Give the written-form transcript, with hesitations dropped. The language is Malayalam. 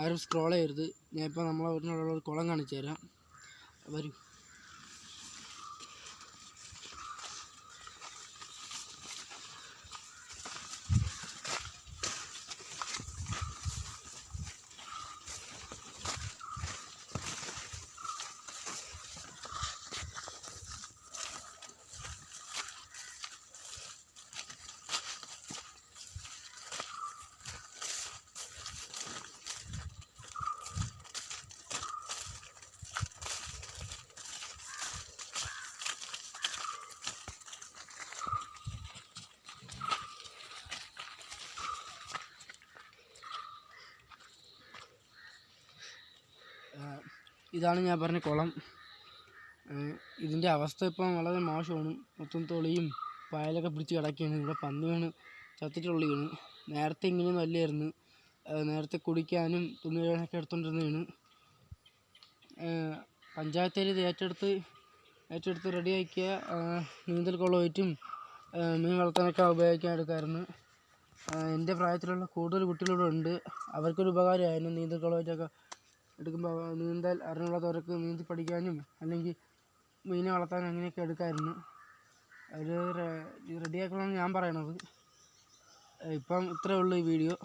ആരും സ്ക്രോൾ ചെയ്യരുത്. ഞാൻ ഇപ്പോൾ നമ്മളെ വീട്ടിലുള്ള ഒരു കുളം കാണിച്ചു തരാം. വരൂ. ഇതാണ് ഞാൻ പറഞ്ഞ കുളം. ഇതിൻ്റെ അവസ്ഥ ഇപ്പം വളരെ മോശമാണ്. മൊത്തം തൊളിയും പായലൊക്കെ പിടിച്ച് കിടക്കുകയാണ്. ഇവിടെ പന്നി വീണ് ചത്തിട്ടുള്ളിയാണ്. നേരത്തെ ഇങ്ങനെയൊന്നും അല്ലായിരുന്നു. നേരത്തെ കുടിക്കാനും തുണി കഴുകാനൊക്കെ എടുത്തുകൊണ്ടിരുന്നതാണ്. പഞ്ചായത്തിൽ ഇത് ഏറ്റെടുത്ത് റെഡിയാക്കിയ നീന്തൽ കുളമായിട്ടും മീൻ വളർത്താനൊക്കെ ഉപയോഗിക്കാൻ എടുക്കാമായിരുന്നു. എൻ്റെ പ്രായത്തിലുള്ള കൂടുതൽ കുട്ടികളിവിടെ ഉണ്ട്. അവർക്കൊരു ഉപകാരമായിരുന്നു നീന്തൽ കുളമായിട്ടൊക്കെ എടുക്കുമ്പോൾ. നീന്തൽ അറിഞ്ഞുള്ളവർക്ക് നീന്തി പഠിക്കാനും അല്ലെങ്കിൽ മീനെ വളർത്താനും അങ്ങനെയൊക്കെ എടുക്കാമായിരുന്നു. അത് റെഡിയാക്കണമെന്ന് ഞാൻ പറയണത്. ഇപ്പം ഇത്രയേ ഉള്ളൂ ഈ വീഡിയോ.